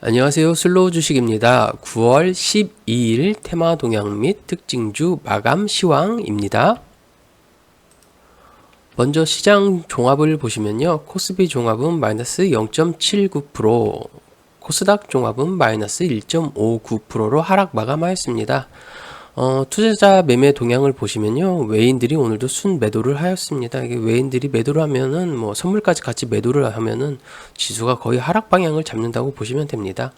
안녕하세요. 슬로우 주식입니다. 9월 12일 테마 동향 및 특징주 마감 시황입니다. 먼저 시장 종합을 보시면요. 코스피 종합은 마이너스 0.79%, 코스닥 종합은 마이너스 1.59%로 하락 마감하였습니다. 투자자 매매 동향을 보시면요. 외인들이 오늘도 순 매도를 하였습니다. 이게 외인들이 매도를 하면은 선물까지 같이 매도를 하면은 지수가 거의 하락 방향을 잡는다고 보시면 됩니다.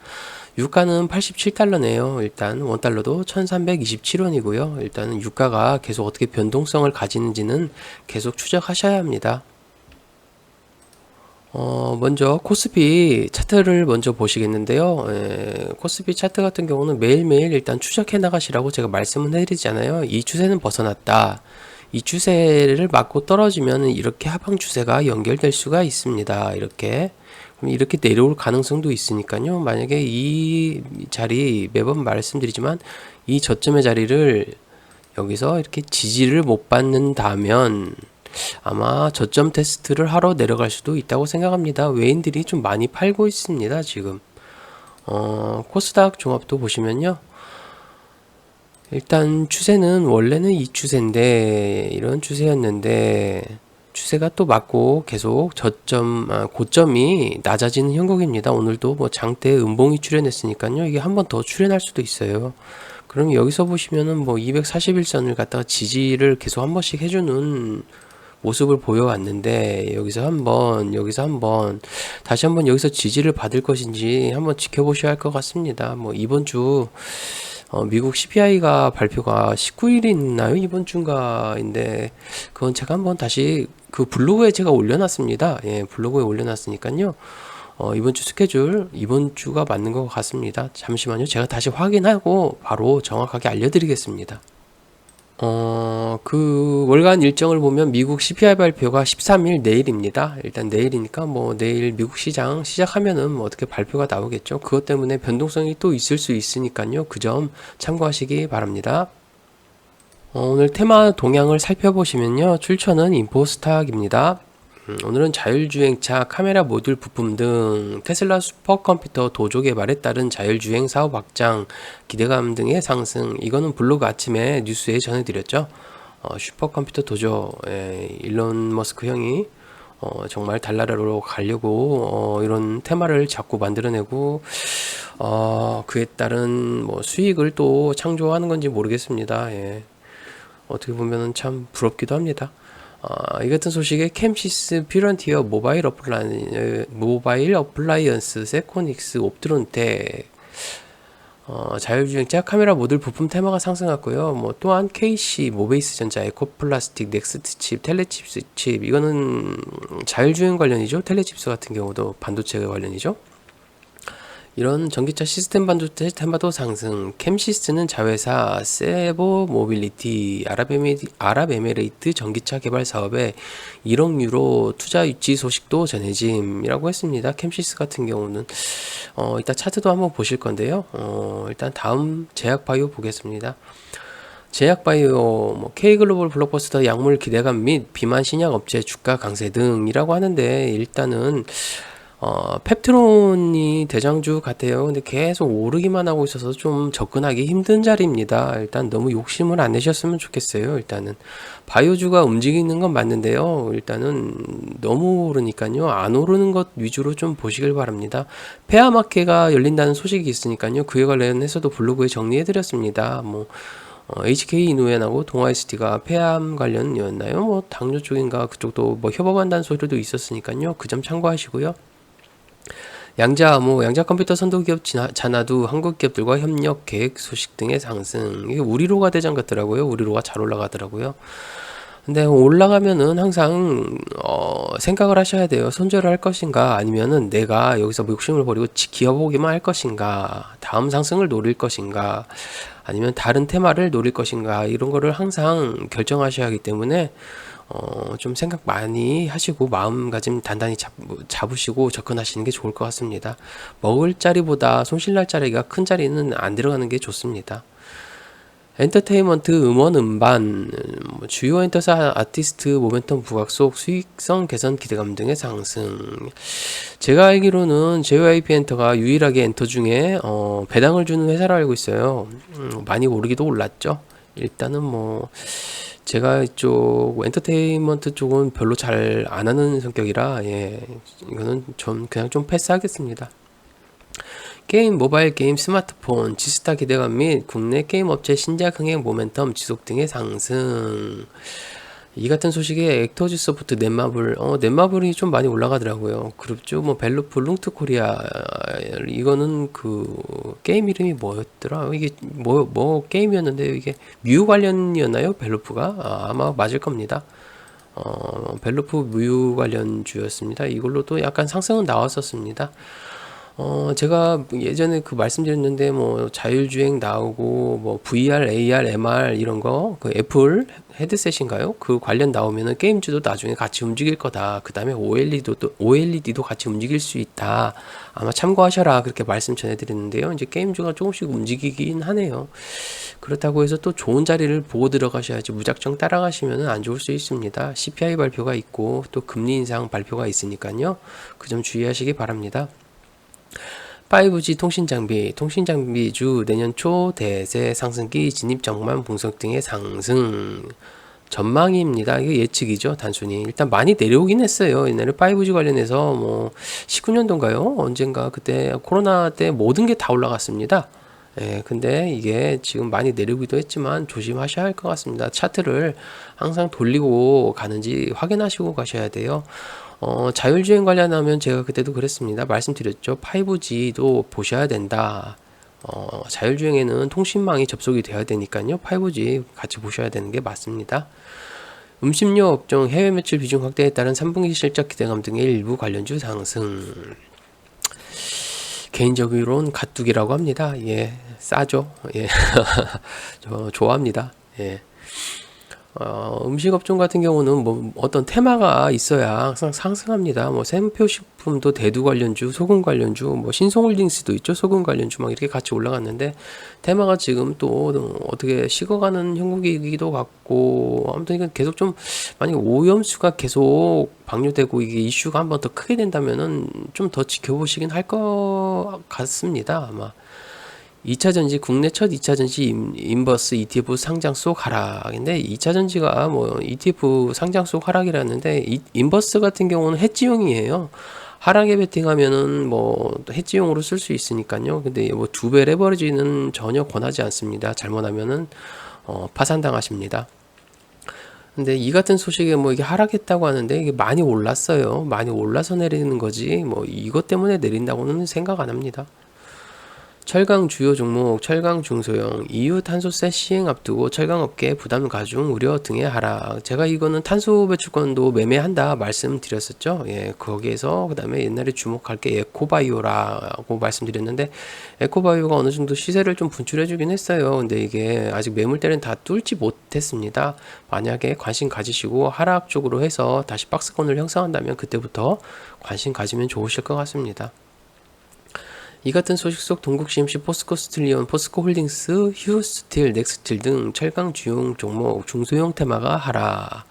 유가는 87달러네요. 일단 원달러도 1327원이고요. 일단은 유가가 계속 어떻게 변동성을 가지는지는 계속 추적하셔야 합니다. 먼저 코스피 차트를 먼저 보시겠는데요. 코스피 차트 같은 경우는 매일매일 일단 추적해 나가시라고 제가 말씀을 해드리잖아요. 이 추세는 벗어났다. 이 추세를 맞고 떨어지면 이렇게 하방 추세가 연결될 수가 있습니다. 그럼 이렇게 내려올 가능성도 있으니까요. 만약에 이 자리 매번 말씀드리지만 이 저점의 자리를 여기서 이렇게 지지를 못 받는다면 아마 저점 테스트를 하러 내려갈 수도 있다고 생각합니다. 외인들이 좀 많이 팔고 있습니다, 지금. 코스닥 종합도 보시면요. 일단 추세는 원래는 이 추세인데 이런 추세였는데 추세가 또 맞고 계속 고점이 낮아지는 형국입니다. 오늘도 장대 음봉이 출현했으니까요. 이게 한 번 더 출현할 수도 있어요. 그럼 여기서 보시면은 241선을 갖다가 지지를 계속 한 번씩 해주는 모습을 보여왔는데 여기서 한번 다시 한번 여기서 지지를 받을 것인지 한번 지켜보셔야 할 것 같습니다. 이번 주 미국 CPI가 발표가 19일이 있나요? 이번 주인가인데 그건 제가 한번 다시 그 블로그에 제가 올려놨습니다. 예, 블로그에 올려놨으니까요. 이번 주 스케줄 이번 주가 맞는 것 같습니다. 잠시만요. 제가 다시 확인하고 바로 정확하게 알려드리겠습니다. 그 월간 일정을 보면 미국 CPI 발표가 13일 내일입니다. 일단 내일이니까 내일 미국 시장 시작하면은 어떻게 발표가 나오겠죠. 그것 때문에 변동성이 또 있을 수 있으니까요. 그 점 참고하시기 바랍니다. 오늘 테마 동향을 살펴보시면요. 출처는 인포스탁입니다. 오늘은 자율주행차 카메라 모듈 부품 등 테슬라 슈퍼컴퓨터 도조 개발에 따른 자율주행 사업 확장 기대감 등의 상승. 이거는 블로그 아침에 뉴스에 전해드렸죠. 슈퍼컴퓨터 도조, 일론 머스크 형이 정말 달나라로 가려고 이런 테마를 자꾸 만들어내고 그에 따른 수익을 또 창조하는 건지 모르겠습니다. 예. 어떻게 보면은 참 부럽기도 합니다. 이 같은 소식에 캠시스, 퓨런티어, 모바일 어플라이언스, 세코닉스, 옵트론텍, 자율주행차 카메라 모듈 부품 테마가 상승했고요. 또한 KC, 모베이스 전자, 에코플라스틱, 넥스트 칩, 텔레칩스 칩, 이거는 자율주행 관련이죠. 텔레칩스 같은 경우도 반도체 관련이죠. 이런 전기차 시스템 반도체 테마도 상승. 캠시스는 자회사 세보 모빌리티 아랍에미레이트 전기차 개발 사업에 1억 유로 투자 유치 소식도 전해짐이라고 했습니다. 캠시스 같은 경우는 이따 차트도 한번 보실 건데요. 일단 다음 제약바이오 보겠습니다. 제약바이오, K글로벌 블록버스터 약물 기대감 및 비만 신약 업체 주가 강세 등이라고 하는데 일단은 펩트론이 대장주 같아요. 근데 계속 오르기만 하고 있어서 좀 접근하기 힘든 자리입니다. 일단 너무 욕심을 안 내셨으면 좋겠어요. 일단은 바이오주가 움직이는 건 맞는데요. 일단은 너무 오르니까요. 안 오르는 것 위주로 좀 보시길 바랍니다. 페아마켓가 열린다는 소식이 있으니까요. 그에 관련해서도 블로그에 정리해드렸습니다. HK 이노엔하고 동아SD가 폐암 관련이었나요? 당뇨 쪽인가 그쪽도 협업한다는 소리도 있었으니까요. 그 점 참고하시고요. 양자 컴퓨터 선도기업 자나두 한국 기업들과 협력 계획 소식 등의 상승. 이게 우리로가 대장 같더라고요. 우리로가 잘 올라가더라고요. 근데 올라가면은 항상 생각을 하셔야 돼요. 손절을 할 것인가 아니면은 내가 여기서 욕심을 버리고 지켜보기만 할 것인가, 다음 상승을 노릴 것인가, 아니면 다른 테마를 노릴 것인가, 이런 거를 항상 결정하셔야 하기 때문에 좀 생각 많이 하시고 마음가짐 단단히 잡으시고 접근하시는 게 좋을 것 같습니다. 먹을 자리보다 손실날 자리가 큰 자리는 안 들어가는 게 좋습니다. 엔터테인먼트, 음원, 음반, 주요 엔터사 아티스트 모멘텀 부각 속 수익성 개선 기대감 등의 상승. 제가 알기로는 JYP 엔터가 유일하게 엔터 중에 배당을 주는 회사로 알고 있어요. 많이 오르기도 올랐죠. 일단은 뭐 제가 이쪽 엔터테인먼트 쪽은 별로 잘 안 하는 성격이라 이거는 좀 그냥 좀 패스하겠습니다. 게임, 모바일 게임, 스마트폰, 지스타 기대감 및 국내 게임 업체 신작 흥행 모멘텀 지속 등의 상승. 이 같은 소식에 액터즈 소프트, 넷마블이 좀 많이 올라가더라고요. 그룹주 뭐 벨루프, 룽트 코리아, 이거는 그 게임 이름이 뭐였더라? 이게 뭐 게임이었는데 이게 뮤 관련이었나요? 벨루프가? 아마 맞을 겁니다. 벨루프 뮤 관련주였습니다. 이걸로도 약간 상승은 나왔었습니다. 제가 예전에 그 말씀드렸는데, 뭐, 자율주행 나오고, 뭐, VR, AR, MR 이런 거, 그 애플 헤드셋인가요? 그 관련 나오면은 게임주도 나중에 같이 움직일 거다. 그 다음에 OLED도 같이 움직일 수 있다. 아마 참고하셔라. 그렇게 말씀 전해드렸는데요. 이제 게임주가 조금씩 움직이긴 하네요. 그렇다고 해서 또 좋은 자리를 보고 들어가셔야지 무작정 따라가시면 안 좋을 수 있습니다. CPI 발표가 있고, 또 금리 인상 발표가 있으니까요. 그 점 주의하시기 바랍니다. 5G 통신장비주 내년 초 대세 상승기 진입 전망 분석 등의 상승 전망입니다. 이게 예측이죠. 단순히 일단 많이 내려오긴 했어요. 옛날에 5G 관련해서 뭐 19년도인가요? 언젠가 그때 코로나 때 모든 게 다 올라갔습니다. 근데 이게 지금 많이 내리기도 했지만 조심하셔야 할 것 같습니다. 차트를 항상 돌리고 가는지 확인하시고 가셔야 돼요. 자율주행 관련하면 제가 그때도 그랬습니다. 말씀드렸죠. 5G도 보셔야 된다. 자율주행에는 통신망이 접속이 돼야 되니까요. 5G 같이 보셔야 되는 게 맞습니다. 음식료 업종 해외 매출 비중 확대에 따른 3분기 실적 기대감 등의 일부 관련주 상승. 개인적으로는 가뚝이라고 합니다. 싸죠. 저 좋아합니다. 음식 업종 같은 경우는 뭐 어떤 테마가 있어야 항상 상승합니다. 뭐 샘표식품도 대두 관련주, 소금 관련주, 뭐 신송홀딩스도 있죠. 소금 관련주 막 이렇게 같이 올라갔는데 테마가 지금 또 어떻게 식어가는 형국이기도 같고 아무튼 이건 계속 좀 만약 오염수가 계속 방류되고 이게 이슈가 한번 더 크게 된다면은 좀 더 지켜보시긴 할 것 같습니다. 아마. 2차전지 국내 첫 2차전지 인버스 ETF 상장 속 하락인데 2차전지가 뭐 ETF 상장 속 하락이라는데 인버스 같은 경우는 해지용이에요. 하락에 베팅하면은 뭐 해지용으로 쓸 수 있으니까요. 근데 뭐 2배 레버리지는 전혀 권하지 않습니다. 잘못하면은 파산당하십니다. 근데 이 같은 소식에 뭐 이게 하락했다고 하는데 이게 많이 올랐어요. 많이 올라서 내리는 거지 뭐 이것 때문에 내린다고는 생각 안 합니다. 철강 주요 종목, 철강 중소형, EU 탄소세 시행 앞두고 철강업계 부담 가중 우려 등의 하락. 제가 이거는 탄소 배출권도 매매한다 말씀드렸었죠. 거기에서 그 다음에 옛날에 주목할 게 에코바이오라고 말씀드렸는데 에코바이오가 어느 정도 시세를 좀 분출해주긴 했어요. 근데 이게 아직 매물대는 다 뚫지 못했습니다. 만약에 관심 가지시고 하락 쪽으로 해서 다시 박스권을 형성한다면 그때부터 관심 가지면 좋으실 것 같습니다. 이 같은 소식 속 동국 CMC, 포스코 스틸리온, 포스코 홀딩스, 휴스틸, 넥스틸 등 철강 주용 종목 중소형 테마가 하락.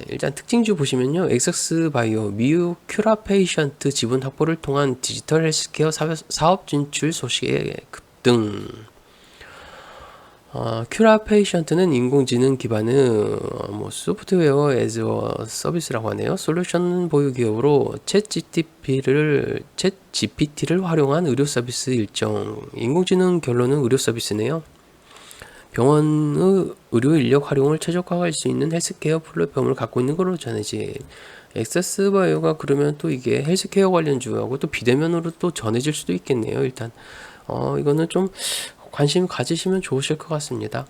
일단 특징주 보시면요. 엑섹스 바이오, 미유 큐라페이션트 지분 확보를 통한 디지털 헬스케어 사업 진출 소식의 급등. 큐라페이션트는 인공지능 기반의 소프트웨어 애즈 서비스라고 하네요. 솔루션 보유 기업으로 챗GPT를 활용한 의료 서비스 일정. 인공지능 결론은 의료 서비스네요. 병원의 의료 인력 활용을 최적화할 수 있는 헬스케어 플랫폼을 갖고 있는 걸로 전해진. 엑세스 바이오가 그러면 또 이게 헬스케어 관련주하고 또 비대면으로 또 전해질 수도 있겠네요. 일단 이거는 좀 관심 가지시면 좋으실 것 같습니다.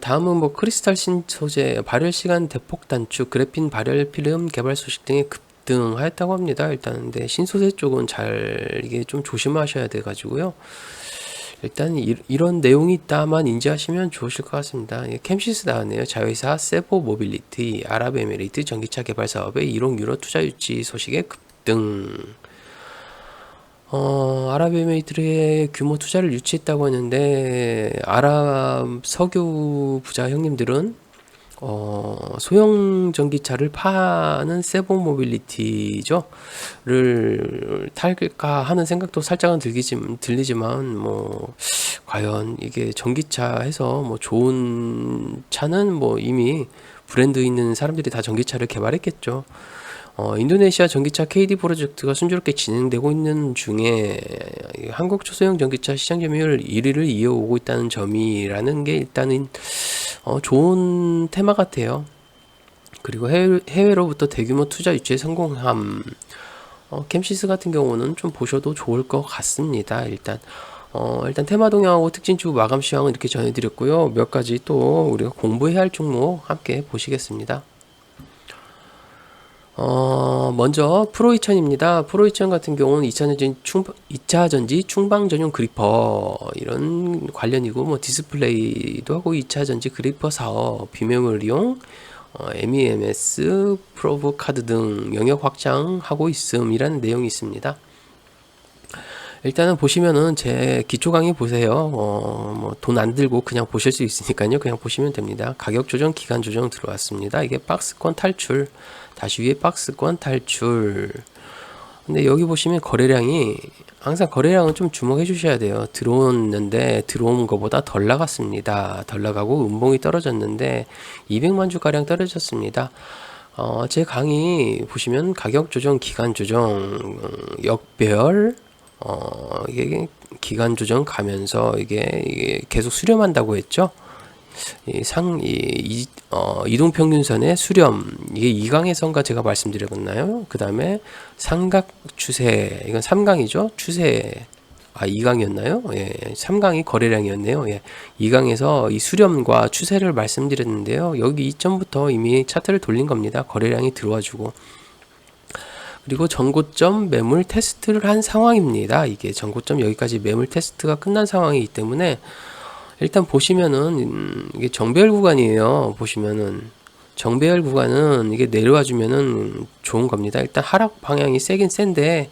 다음은 뭐 크리스탈 신소재 발열 시간 대폭 단축, 그래핀 발열 필름 개발 소식 등의 급등하였다고 합니다. 일단 근데 신소재 쪽은 이게 좀 조심하셔야 돼 가지고요. 일단 이런 내용이 있다만 인지하시면 좋으실 것 같습니다. 캠시스 나왔네요. 자회사 세보 모빌리티, 아랍에미리트 전기차 개발 사업의 1억 유로 투자 유치 소식의 급등. 아랍에미리트의 규모 투자를 유치했다고 하는데 아랍 석유 부자 형님들은 소형 전기차를 파는 세보 모빌리티죠. 를 탈까 하는 생각도 살짝은 들리지만 뭐 과연 이게 전기차 해서 뭐 좋은 차는 뭐 이미 브랜드 있는 사람들이 다 전기차를 개발했겠죠. 인도네시아 전기차 KD 프로젝트가 순조롭게 진행되고 있는 중에 한국 초소형 전기차 시장 점유율 1위를 이어오고 있다는 점이라는 게 일단은 좋은 테마 같아요. 그리고 해외로부터 대규모 투자 유치에 성공함. 캠시스 같은 경우는 좀 보셔도 좋을 것 같습니다. 일단 테마 동향하고 특징주 마감 시황은 이렇게 전해드렸고요. 몇 가지 또 우리가 공부해야 할 종목 함께 보시겠습니다. 먼저 프로2000입니다. 프로2000 같은 경우는 2차 전지 충방 전용 그리퍼 이런 관련이고 뭐 디스플레이도 하고 2차 전지 그리퍼 사업, 비메모리용 MEMS, 프로브 카드 등 영역 확장하고 있음이라는 내용이 있습니다. 일단은 보시면은 제 기초 강의 보세요. 뭐 돈 안 들고 그냥 보실 수 있으니까요. 그냥 보시면 됩니다. 가격 조정, 기간 조정 들어왔습니다. 이게 박스권 탈출, 다시 위에 박스권 탈출. 근데 여기 보시면 거래량이 항상 거래량은 좀 주목해 주셔야 돼요. 들어오는데 들어온 것보다 덜 나갔습니다. 덜 나가고 음봉이 떨어졌는데 200만 주 가량 떨어졌습니다. 제 강의 보시면 가격 조정, 기간 조정, 역별 이게 기간 조정 가면서 이게 계속 수렴한다고 했죠. 이동평균선의 수렴, 이게 2강의 선과 제가 말씀드렸나요? 그 다음에 삼각 추세, 이건 3강이죠. 추세, 2강이었나요? 예, 3강이 거래량이었네요. 예, 2강에서 이 수렴과 추세를 말씀드렸는데요. 여기 이점부터 이미 차트를 돌린 겁니다. 거래량이 들어와주고. 그리고 전고점 매물 테스트를 한 상황입니다. 이게 전고점 여기까지 매물 테스트가 끝난 상황이기 때문에 일단 보시면은 이게 정배열 구간이에요. 보시면은 정배열 구간은 이게 내려와 주면은 좋은 겁니다. 일단 하락 방향이 세긴 센데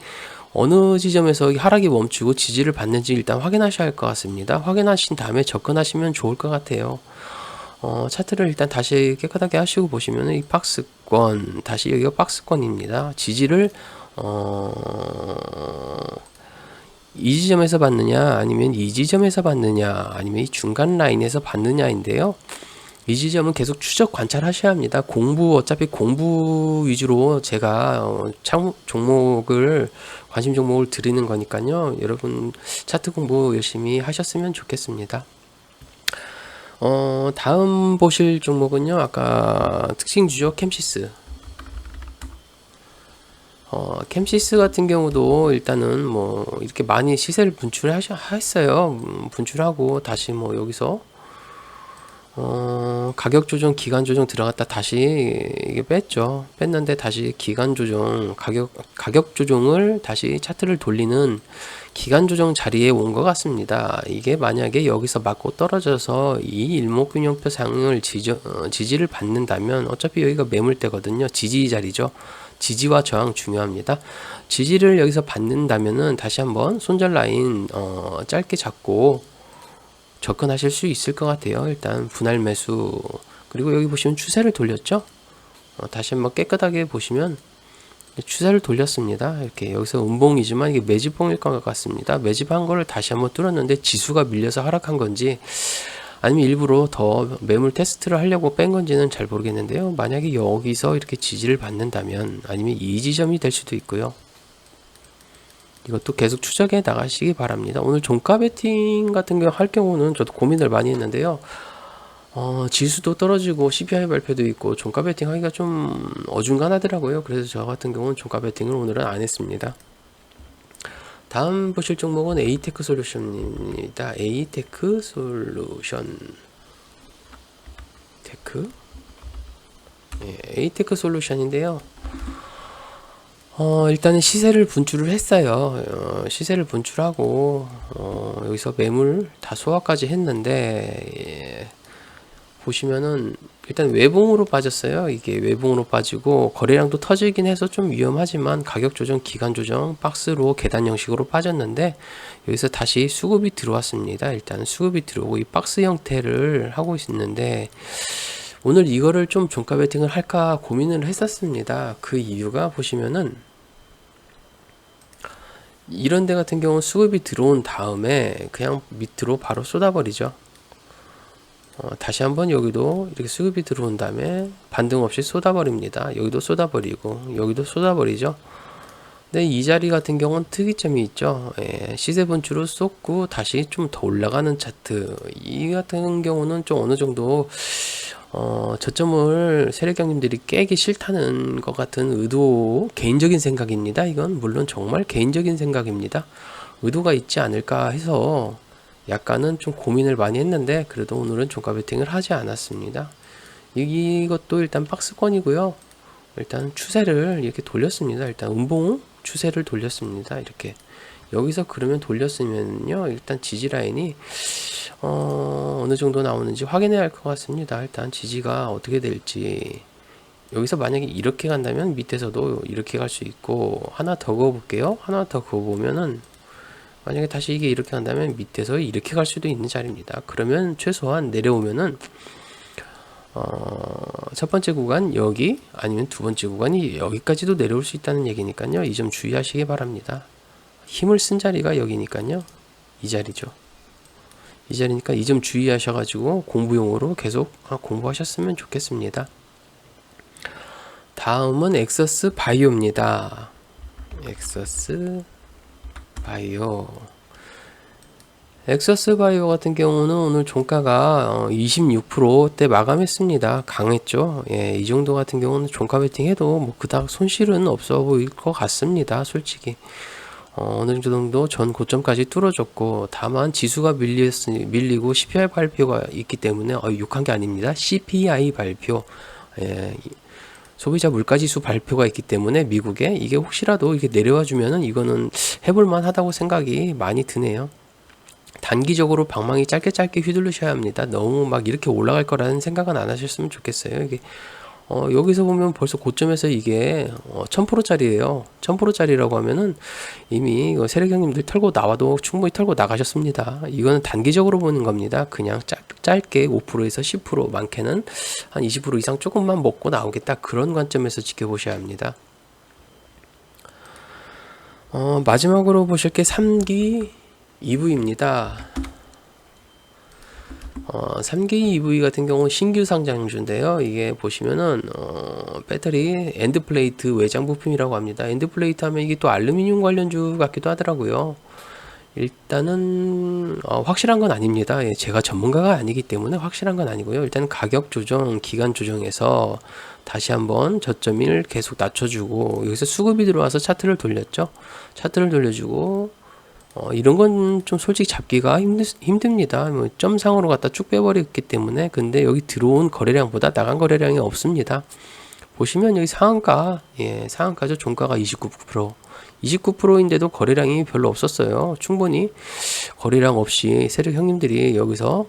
어느 지점에서 하락이 멈추고 지지를 받는지 일단 확인하셔야 할 것 같습니다. 확인하신 다음에 접근하시면 좋을 것 같아요. 차트를 일단 다시 깨끗하게 하시고 보시면 이 박스권, 다시 여기가 박스권입니다. 지지를 이 지점에서 받느냐 아니면 이 지점에서 받느냐 아니면 이 중간 라인에서 받느냐인데요. 이 지점은 계속 추적 관찰하셔야 합니다. 어차피 공부 위주로 제가 관심 종목을 드리는 거니까요. 여러분 차트 공부 열심히 하셨으면 좋겠습니다. 다음 보실 종목은요, 아까 특징주죠, 캠시스. 캠시스 같은 경우도 일단은 뭐 이렇게 많이 시세를 했어요. 분출하고 다시 뭐 여기서 가격 조정, 기간 조정 들어갔다 다시 이게 뺐는데 다시 기간 조정, 가격 조정을 다시 차트를 돌리는 기간 조정 자리에 온 것 같습니다. 이게 만약에 여기서 맞고 떨어져서 이 일목균형표 상을 지지를 받는다면 어차피 여기가 매물대거든요. 지지 자리죠. 지지와 저항 중요합니다. 지지를 여기서 받는다면은 다시 한번 손절 라인 짧게 잡고 접근하실 수 있을 것 같아요. 일단 분할 매수, 그리고 여기 보시면 추세를 돌렸죠. 다시 한번 깨끗하게 보시면 추세를 돌렸습니다. 이렇게 여기서 음봉이지만 이게 매집봉일 것 같습니다. 매집한 거를 다시 한번 뚫었는데 지수가 밀려서 하락한 건지 아니면 일부러 더 매물 테스트를 하려고 뺀 건지는 잘 모르겠는데요. 만약에 여기서 이렇게 지지를 받는다면 아니면 이 지점이 될 수도 있고요. 이것도 계속 추적해 나가시기 바랍니다. 오늘 종가 베팅 같은 경우 할 경우는 저도 고민을 많이 했는데요. 지수도 떨어지고 CPI 발표도 있고 종가 베팅 하기가 좀 어중간하더라고요. 그래서 저 같은 경우는 종가 베팅을 오늘은 안 했습니다. 다음 보실 종목은 에이테크 솔루션입니다. 에이테크 솔루션. 에이테크 솔루션인데요. 일단은 시세를 분출을 했어요. 시세를 분출하고 여기서 매물 다 소화까지 했는데 보시면은 일단 외봉으로 빠졌어요. 이게 외봉으로 빠지고 거래량도 터지긴 해서 좀 위험하지만 가격 조정, 기간 조정, 박스로 계단 형식으로 빠졌는데 여기서 다시 수급이 들어왔습니다. 일단 수급이 들어오고 이 박스 형태를 하고 있는데 오늘 이거를 좀 종가 베팅을 할까 고민을 했었습니다. 그 이유가 보시면은 이런 데 같은 경우는 수급이 들어온 다음에 그냥 밑으로 바로 쏟아버리죠. 다시 한번 여기도 이렇게 수급이 들어온 다음에 반등 없이 쏟아버립니다. 여기도 쏟아버리고 여기도 쏟아버리죠. 근데 이 자리 같은 경우는 특이점이 있죠. 예, 시세 분출을 쏟고 다시 좀 더 올라가는 차트. 이 같은 경우는 좀 어느 정도 저점을 세력경님들이 깨기 싫다는 것 같은 의도, 개인적인 생각입니다. 이건 물론 정말 개인적인 생각입니다. 의도가 있지 않을까 해서 약간은 좀 고민을 많이 했는데 그래도 오늘은 종가 베팅을 하지 않았습니다. 이것도 일단 박스권이고요. 일단 추세를 이렇게 돌렸습니다. 일단 음봉 추세를 돌렸습니다. 이렇게 여기서 그러면 돌렸으면요, 일단 지지 라인이 어느 정도 나오는지 확인해야 할 것 같습니다. 일단 지지가 어떻게 될지. 여기서 만약에 이렇게 간다면 밑에서도 이렇게 갈 수 있고, 하나 더 그어볼게요. 하나 더 그어보면은 만약에 다시 이게 이렇게 간다면 밑에서 이렇게 갈 수도 있는 자리입니다. 그러면 최소한 내려오면은 첫 번째 구간 여기, 아니면 두 번째 구간이 여기까지도 내려올 수 있다는 얘기니까요. 이 점 주의하시기 바랍니다. 힘을 쓴 자리가 여기니까요. 이 자리죠. 이 자리니까 이 점 주의하셔가지고 공부용으로 계속 공부하셨으면 좋겠습니다. 다음은 엑서스 바이오입니다. 엑서스 바이오. 엑서스 바이오 같은 경우는 오늘 종가가 26%대 마감했습니다. 강했죠. 예, 이 정도 같은 경우는 종가 베팅 해도 뭐 그닥 손실은 없어 보일 것 같습니다. 솔직히. 어느 정도 전 고점까지 뚫어줬고, 다만 지수가 밀리고 CPI 발표가 있기 때문에 욕한 게 아닙니다. CPI 발표. 예, 소비자 물가지수 발표가 있기 때문에 미국에 이게 혹시라도 이게 내려와 주면은 이거는 해볼만 하다고 생각이 많이 드네요. 단기적으로 방망이 짧게 휘두르셔야 합니다. 너무 막 이렇게 올라갈 거라는 생각은 안 하셨으면 좋겠어요. 이게 여기서 보면 벌써 고점에서 이게 1000%짜리예요. 1000%짜리라고 하면은 이미 세력형님들 털고 나와도 충분히 털고 나가셨습니다. 이거는 단기적으로 보는 겁니다. 그냥 짧게 5%에서 10%, 많게는 한 20% 이상 조금만 먹고 나오겠다, 그런 관점에서 지켜보셔야 합니다. 마지막으로 보실 게 3기 EV입니다. 3기 EV 같은 경우는 신규 상장주인데요. 이게 보시면은 배터리 엔드플레이트 외장 부품이라고 합니다. 엔드플레이트 하면 이게 또 알루미늄 관련주 같기도 하더라고요. 일단은 확실한 건 아닙니다. 예, 제가 전문가가 아니기 때문에 확실한 건 아니고요. 일단 가격 조정, 기간 조정에서 다시 한번 저점을 계속 낮춰주고, 여기서 수급이 들어와서 차트를 돌렸죠. 차트를 돌려주고, 이런 건 좀 솔직히 잡기가 힘듭니다. 뭐 점상으로 갖다 쭉 빼버렸기 때문에. 근데 여기 들어온 거래량보다 나간 거래량이 없습니다. 보시면 여기 상한가, 예, 상한가죠. 종가가 29%. 29%인데도 거래량이 별로 없었어요. 충분히 거래량 없이 세력 형님들이 여기서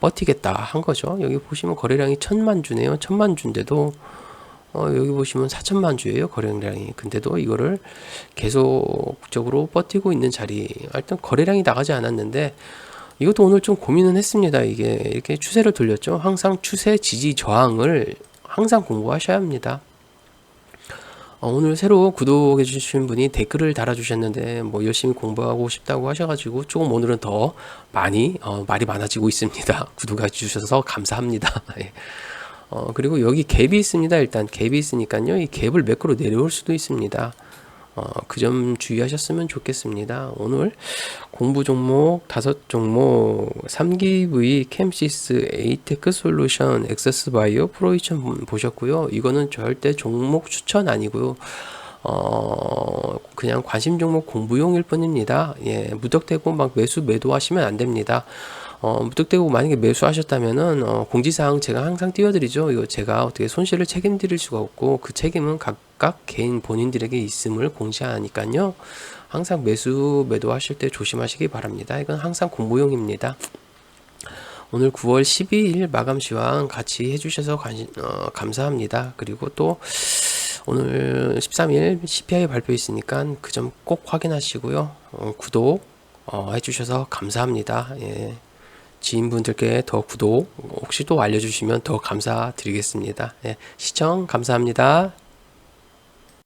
버티겠다 한 거죠. 여기 보시면 거래량이 1000만 주네요. 1000만 주인데도 여기 보시면 4천만 주예요, 거래량이. 근데도 이거를 계속적으로 버티고 있는 자리. 일단 거래량이 나가지 않았는데 이것도 오늘 좀 고민은 했습니다. 이게 이렇게 추세를 돌렸죠. 항상 추세, 지지, 저항을 항상 공부하셔야 합니다. 오늘 새로 구독해 주신 분이 댓글을 달아주셨는데 뭐 열심히 공부하고 싶다고 하셔가지고 조금 오늘은 더 많이 말이 많아지고 있습니다. 구독해 주셔서 감사합니다. 그리고 여기 갭이 있습니다. 일단 갭이 있으니까요, 이 갭을 매크로 내려올 수도 있습니다. 그 점 주의하셨으면 좋겠습니다. 오늘 공부 종목 5종목 3기V, 캠시스, 에이테크 솔루션, 엑서스 바이오, 프로이천 보셨고요. 이거는 절대 종목 추천 아니고요. 그냥 관심 종목 공부용일 뿐입니다. 예, 무턱대고 막 매도 하시면 안 됩니다. 무턱대고 만약에 매수하셨다면은 공지사항 제가 항상 띄워드리죠. 이거 제가 어떻게 손실을 책임드릴 수가 없고 그 책임은 각각 개인 본인들에게 있음을 공지하니까요. 항상 매도하실 때 조심하시기 바랍니다. 이건 항상 공부용입니다. 오늘 9월 12일 마감 시황 같이 해주셔서 감사합니다. 그리고 또 오늘 13일 CPI 발표 있으니까 그 점 꼭 확인하시고요. 구독 해주셔서 감사합니다. 예. 지인분들께 더 구독 혹시 또 알려주시면 더 감사드리겠습니다. 예. 시청 감사합니다.